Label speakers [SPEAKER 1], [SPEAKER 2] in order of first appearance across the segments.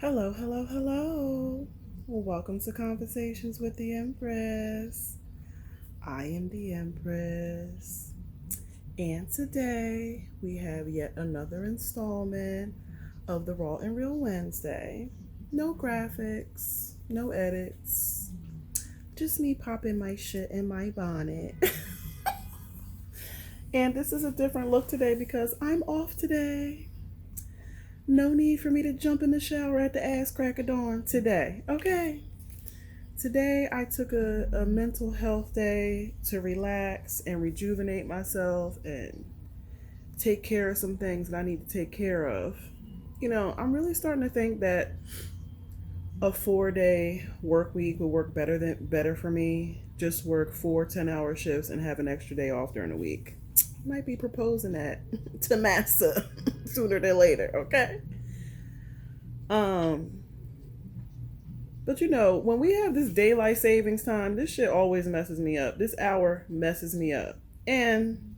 [SPEAKER 1] Hello, hello, hello. Welcome to Conversations with the Empress. I am the Empress. And today we have yet another installment of the Raw and Real Wednesday. No graphics, no edits, just me popping my shit in my bonnet. And this is a different look today because I'm off today. No need for me to jump in the shower at the ass crack of dawn today, okay? Today I took a mental health day to relax and rejuvenate myself and take care of some things that I need to take care of. I'm really starting to think that a 4-day work week would work better for me. Just work 4 10-hour shifts and have an extra day off during the week. Might be proposing that to massa sooner than later, okay? Um, but when we have this daylight savings time, this shit always messes me up. This hour messes me up. And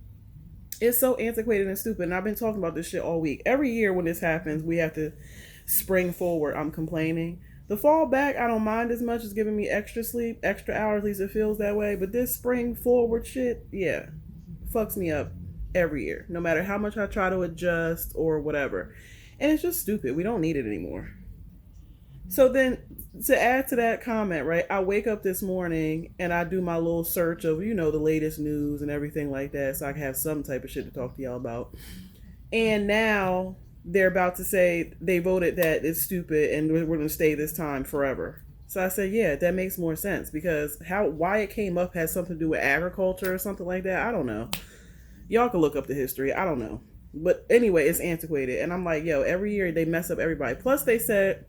[SPEAKER 1] it's so antiquated and stupid. And I've been talking about this shit all week. Every year when this happens, we have to spring forward. I'm complaining. The fall back, I don't mind as much as giving me extra sleep, extra hours, at least it feels that way. But this spring forward shit, yeah, fucks me up every year, no matter how much I try to adjust or whatever. And it's just stupid. We don't need it anymore. So then, to add to that comment, right, I wake up this morning and I do my little search of, the latest news and everything like that so I can have some type of shit to talk to y'all about. And now they're about to say they voted that it's stupid and we're going to stay this time forever. So I said, yeah, that makes more sense because why it came up has something to do with agriculture or something like that. I don't know. Y'all can look up the history. I don't know. But anyway, it's antiquated. And I'm like, yo, every year they mess up everybody. Plus they said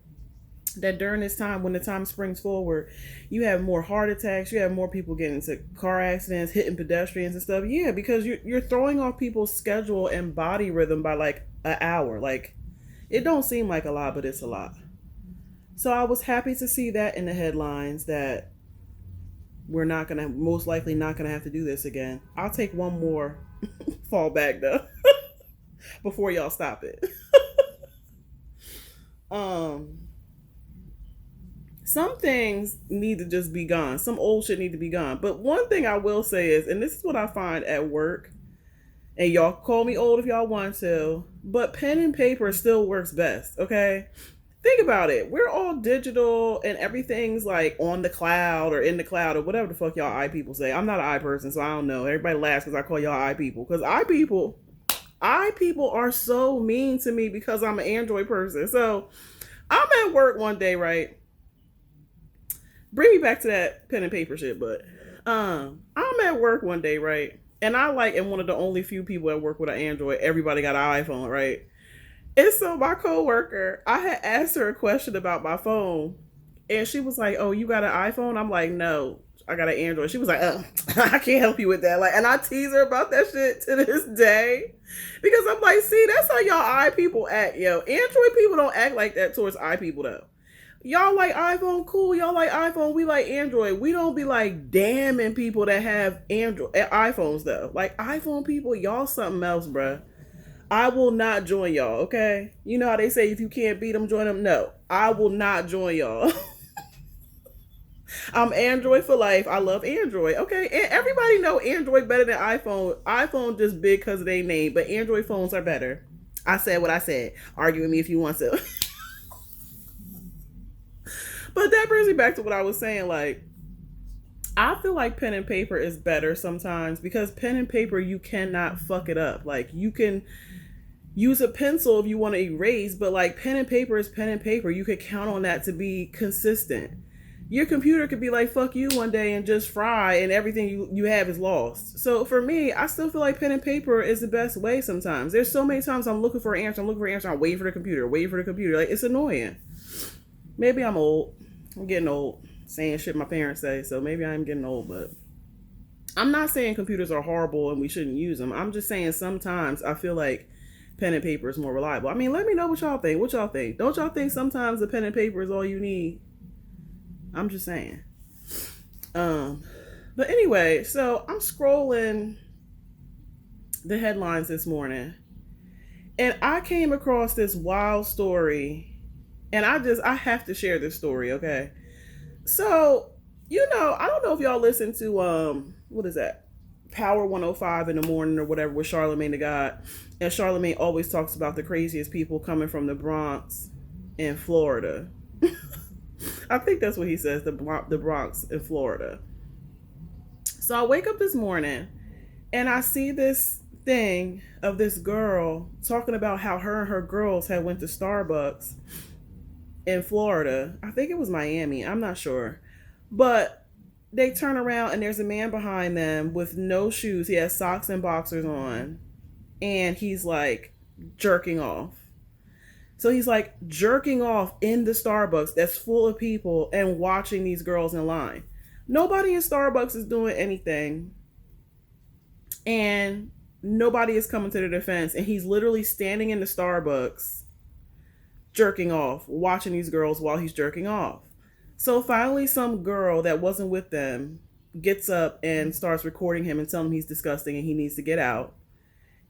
[SPEAKER 1] that during this time, when the time springs forward, you have more heart attacks, you have more people getting into car accidents, hitting pedestrians and stuff. Yeah, because you're throwing off people's schedule and body rhythm by like an hour. Like, it don't seem like a lot, but it's a lot. So I was happy to see that in the headlines that we're most likely not gonna have to do this again. I'll take one more fall back though before y'all stop it. Some things need to just be gone. Some old shit need to be gone. But one thing I will say is, and this is what I find at work, and y'all call me old if y'all want to, but pen and paper still works best, okay? Think about it. We're all digital and everything's like on the cloud or in the cloud or whatever the fuck y'all I people say. I'm not an I person, so I don't know. Everybody laughs because I call y'all I people. Because I people are so mean to me because I'm an Android person. So I'm at work one day, right? Bring me back to that pen and paper shit, but I'm at work one day, right? And I am one of the only few people at work with an Android. Everybody got an iPhone, right? And so my coworker, I had asked her a question about my phone, and she was like, "Oh, you got an iPhone?" I'm like, "No, I got an Android." She was like, "Oh, I can't help you with that." And I tease her about that shit to this day because I'm like, "See, that's how y'all I people act, yo. Android people don't act like that towards I people though. Y'all like iPhone, cool. Y'all like iPhone, we like Android. We don't be like damning people that have Android iPhones though. Like iPhone people, y'all something else, bruh. I will not join y'all, okay? You know how they say if you can't beat them, join them? No, I will not join y'all. I'm Android for life. I love Android, okay? And everybody know Android better than iPhone. iPhone just big because of their name, but Android phones are better. I said what I said. Argue with me if you want to. But that brings me back to what I was saying. Like, I feel like pen and paper is better sometimes because pen and paper, you cannot fuck it up. Like, you can use a pencil if you want to erase, but like pen and paper is pen and paper. You could count on that to be consistent. Your computer could be like, fuck you one day and just fry and everything you have is lost. So for me, I still feel like pen and paper is the best way sometimes. There's so many times I'm looking for an answer, I'm waiting for the computer. Like, it's annoying. Maybe I'm old. I'm getting old. Saying shit my parents say, so maybe I'm getting old, but I'm not saying computers are horrible and we shouldn't use them. I'm just saying sometimes I feel like pen and paper is more reliable. I mean, let me know what y'all think. What y'all think? Don't y'all think sometimes the pen and paper is all you need? I'm just saying. But anyway, so I'm scrolling the headlines this morning and I came across this wild story And I have to share this story, okay? So, I don't know if y'all listen to what is that? Power 105 in the morning or whatever with Charlemagne the God. And Charlemagne always talks about the craziest people coming from the Bronx in Florida. I think that's what he says, the Bronx in Florida. So I wake up this morning and I see this thing of this girl talking about how her and her girls had went to Starbucks in Florida. I think it was Miami. I'm not sure. But they turn around and there's a man behind them with no shoes. He has socks and boxers on. And he's like jerking off. So he's like jerking off in the Starbucks that's full of people and watching these girls in line. Nobody in Starbucks is doing anything. And nobody is coming to the defense. And he's literally standing in the Starbucks jerking off, watching these girls while he's jerking off. So finally some girl that wasn't with them gets up and starts recording him and telling him he's disgusting and he needs to get out.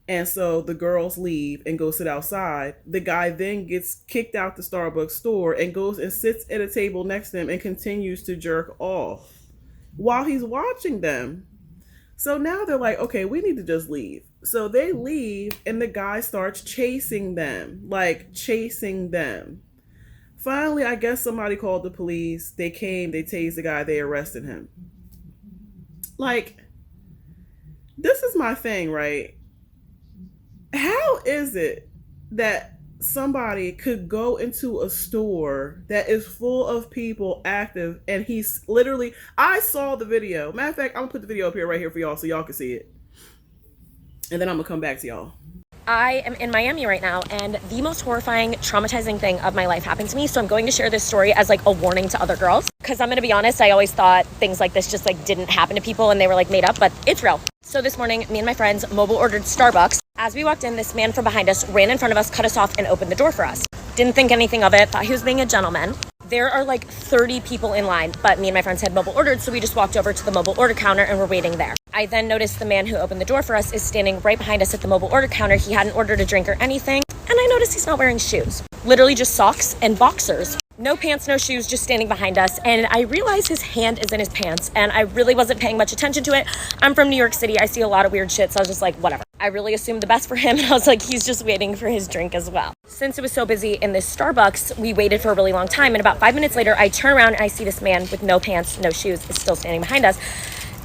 [SPEAKER 1] And so the girls leave and go sit outside. The guy then gets kicked out the Starbucks store and goes and sits at a table next to them and continues to jerk off while he's watching them. So now they're like, okay, we need to just leave. So they leave and the guy starts chasing them, like chasing them. Finally, I guess somebody called the police. They came, they tased the guy, they arrested him. Like, this is my thing, right? How is it that somebody could go into a store that is full of people active and he's literally, I saw the video. Matter of fact, I'm gonna put the video up here right here for y'all so y'all can see it. And then I'm gonna come back to y'all.
[SPEAKER 2] I am in Miami right now, and the most horrifying, traumatizing thing of my life happened to me. So I'm going to share this story as like a warning to other girls. Because I'm going to be honest, I always thought things like this just like didn't happen to people and they were like made up, but it's real. So this morning, me and my friends mobile ordered Starbucks. As we walked in, this man from behind us ran in front of us, cut us off, and opened the door for us. Didn't think anything of it, thought he was being a gentleman. There are like 30 people in line, but me and my friends had mobile ordered, so we just walked over to the mobile order counter and we're waiting there. I then noticed the man who opened the door for us is standing right behind us at the mobile order counter. He hadn't ordered a drink or anything, and I noticed he's not wearing shoes. Literally just socks and boxers. No pants, no shoes, just standing behind us. And I realized his hand is in his pants, and I really wasn't paying much attention to it. I'm from New York City. I see a lot of weird shit, so I was just like, whatever. I really assumed the best for him, and I was like, he's just waiting for his drink as well. Since it was so busy in this Starbucks, we waited for a really long time, and about 5 minutes later, I turn around and I see this man with no pants, no shoes, is still standing behind us,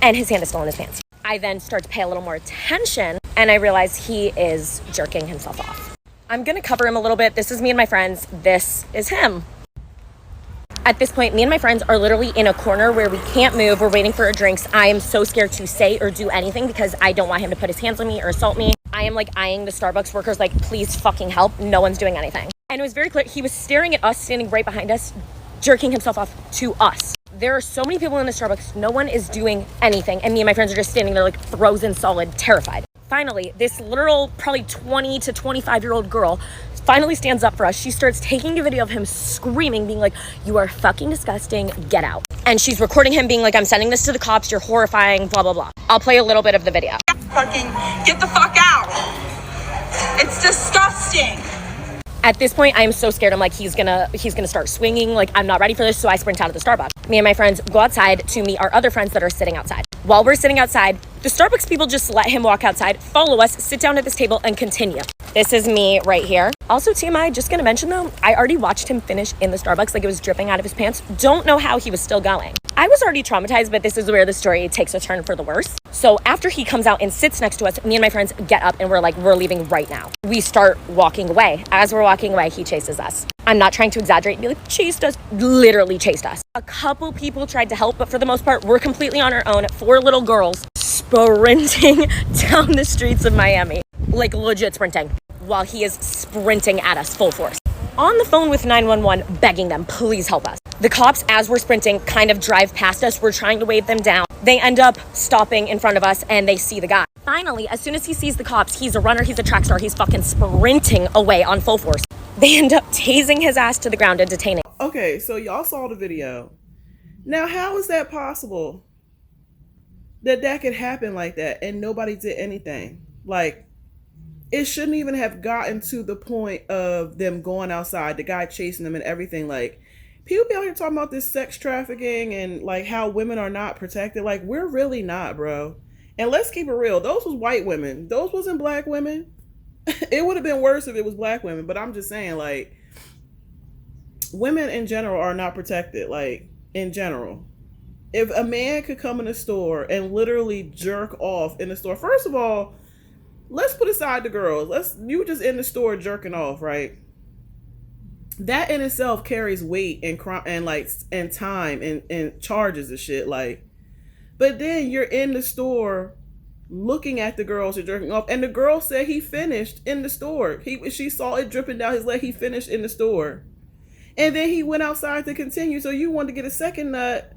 [SPEAKER 2] and his hand is still in his pants. I then start to pay a little more attention, and I realize he is jerking himself off. I'm gonna cover him a little bit. This is me and my friends. This is him. At this point, me and my friends are literally in a corner where we can't move. We're waiting for our drinks. I am so scared to say or do anything because I don't want him to put his hands on me or assault me. I am like eyeing the Starbucks workers like, please fucking help. No one's doing anything. And it was very clear. He was staring at us, standing right behind us, jerking himself off to us. There are so many people in the Starbucks. No one is doing anything. And me and my friends are just standing there like frozen solid, terrified. Finally, this literal probably 20 to 25-year-old girl finally stands up for us. She starts taking a video of him screaming, being like, you are fucking disgusting, get out. And she's recording him being like, I'm sending this to the cops, you're horrifying, blah, blah, blah. I'll play a little bit of the video.
[SPEAKER 3] Fucking get the fuck out. It's disgusting.
[SPEAKER 2] At this point, I'm so scared. I'm like, he's gonna start swinging. Like, I'm not ready for this. So I sprint out of the Starbucks. Me and my friends go outside to meet our other friends that are sitting outside. While we're sitting outside, the Starbucks people just let him walk outside, follow us, sit down at this table, and continue. This is me right here. Also, TMI, just gonna mention though, I already watched him finish in the Starbucks, like it was dripping out of his pants. Don't know how he was still going. I was already traumatized, but this is where the story takes a turn for the worse. So after he comes out and sits next to us, me and my friends get up and we're like, we're leaving right now. We start walking away. As we're walking away, he chases us. I'm not trying to exaggerate and be like, chased us, literally chased us. A couple people tried to help, but for the most part, we're completely on our own. 4 little girls sprinting down the streets of Miami, like legit sprinting, while he is sprinting at us full force. On the phone with 911, begging them, please help us. The cops, as we're sprinting, kind of drive past us. We're trying to wave them down. They end up stopping in front of us and they see the guy. Finally, as soon as he sees the cops, he's a runner, he's a track star, he's fucking sprinting away on full force. They end up tasing his ass to the ground and detaining.
[SPEAKER 1] Okay, so y'all saw the video. Now, how is that possible? That could happen like that and nobody did anything? Like, it shouldn't even have gotten to the point of them going outside, the guy chasing them and everything. Like, people be out here talking about this sex trafficking and like how women are not protected. Like, we're really not, bro. And let's keep it real. Those was white women. Those wasn't black women. It would have been worse if it was black women. But I'm just saying, like, women in general are not protected. Like, in general. If a man could come in a store and literally jerk off in the store, first of all, let's put aside the girls. You just in the store jerking off, right? That in itself carries weight and time and charges and shit. Like, but then you're in the store looking at the girls who are jerking off, and the girl said he finished in the store. She saw it dripping down his leg. He finished in the store, and then he went outside to continue. So you wanted to get a second nut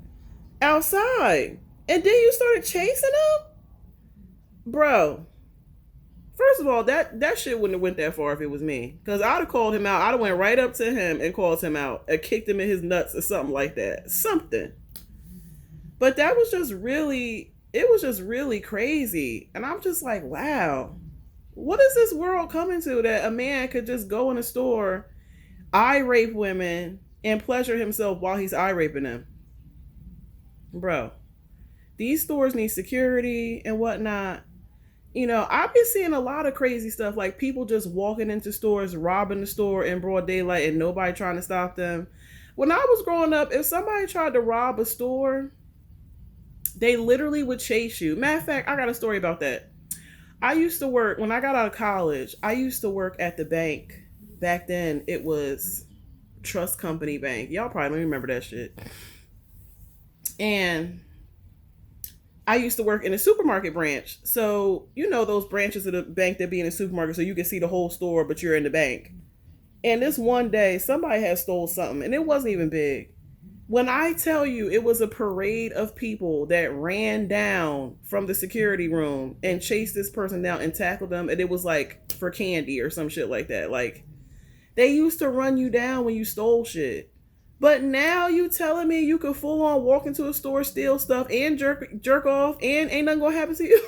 [SPEAKER 1] outside, and then you started chasing him, bro. First of all, that shit wouldn't have went that far if it was me, because I'd have called him out. I'd have went right up to him and called him out and kicked him in his nuts or something like that. Something. But that was just really, it was just really crazy. And I'm just like, wow, what is this world coming to, that a man could just go in a store, eye rape women, and pleasure himself while he's eye raping them? Bro, these stores need security and whatnot. You know, I've been seeing a lot of crazy stuff, like people just walking into stores, robbing the store in broad daylight and nobody trying to stop them. When I was growing up, if somebody tried to rob a store, they literally would chase you. Matter of fact, I got a story about that. I used to work, when I got out of college, I used to work at the bank. Back then, it was Trust Company Bank. Y'all probably don't remember that shit. And I used to work in a supermarket branch. So, you know those branches of the bank that be in a supermarket so you can see the whole store, but you're in the bank. And this one day, somebody had stole something, and it wasn't even big. When I tell you, it was a parade of people that ran down from the security room and chased this person down and tackled them, and it was like for candy or some shit like that. Like, they used to run you down when you stole shit. But now you telling me you could full on walk into a store, steal stuff, and jerk off, and ain't nothing gonna happen to you?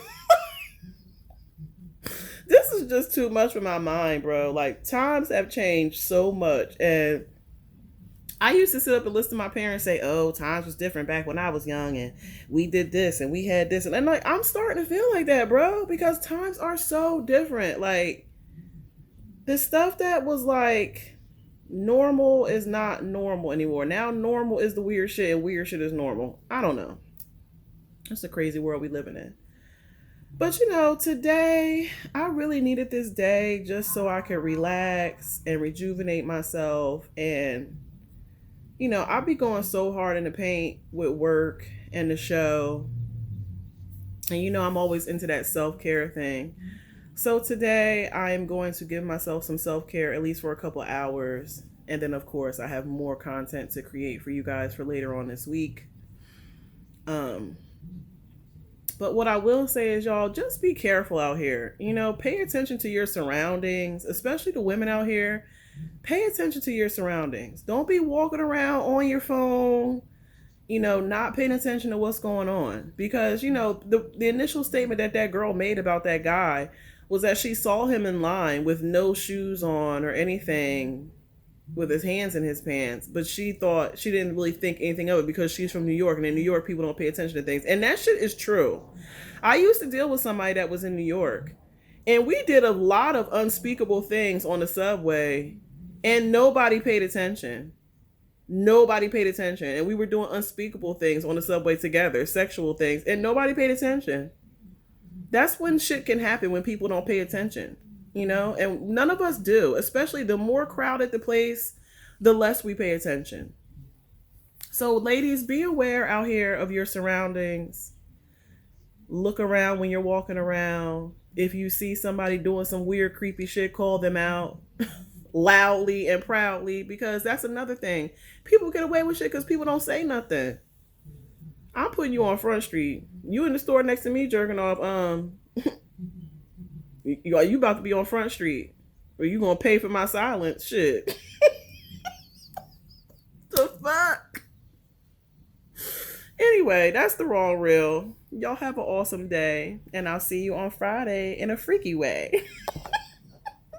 [SPEAKER 1] This is just too much for my mind, bro. Like, times have changed so much. And I used to sit up and listen to my parents say, oh, times was different back when I was young, and we did this, and we had this. And like, I'm starting to feel like that, bro, because times are so different. Like, the stuff that was like normal is not normal anymore. Now normal is the weird shit, and weird shit is normal. I don't know. It's a crazy world we living in. But you know, today I really needed this day just so I could relax and rejuvenate myself. And you know, I be going so hard in the paint with work and the show, and you know, I'm always into that self-care thing. So today I am going to give myself some self-care, at least for a couple hours. And then of course I have more content to create for you guys for later on this week. But what I will say is, y'all, just be careful out here. You know, pay attention to your surroundings, especially the women out here. Pay attention to your surroundings. Don't be walking around on your phone, you know, not paying attention to what's going on. Because, you know, the initial statement that girl made about that guy was that she saw him in line with no shoes on or anything, with his hands in his pants, but she thought, she didn't really think anything of it because she's from New York, and in New York people don't pay attention to things. And that shit is true. I used to deal with somebody that was in New York, and we did a lot of unspeakable things on the subway, and nobody paid attention. Nobody paid attention. And we were doing unspeakable things on the subway together, sexual things, and nobody paid attention. That's when shit can happen, when people don't pay attention, you know, and none of us do. Especially the more crowded the place, the less we pay attention. So ladies, be aware out here of your surroundings. Look around when you're walking around. If you see somebody doing some weird, creepy shit, call them out loudly and proudly, because that's another thing. People get away with shit because people don't say nothing. I'm putting you on Front Street. You in the store next to me jerking off. You about to be on Front Street, or you gonna pay for my silence? Shit. The fuck. Anyway, that's the Raw Real. Y'all have an awesome day, and I'll see you on Friday in a freaky way.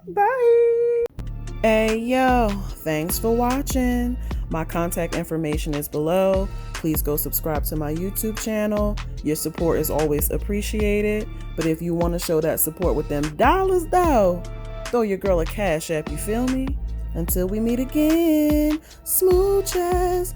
[SPEAKER 1] Bye. Hey, yo, thanks for watching. My contact information is below. Please go subscribe to my YouTube channel. Your support is always appreciated. But if you want to show that support with them dollars, though, throw your girl a Cash App, you feel me? Until we meet again, smooches.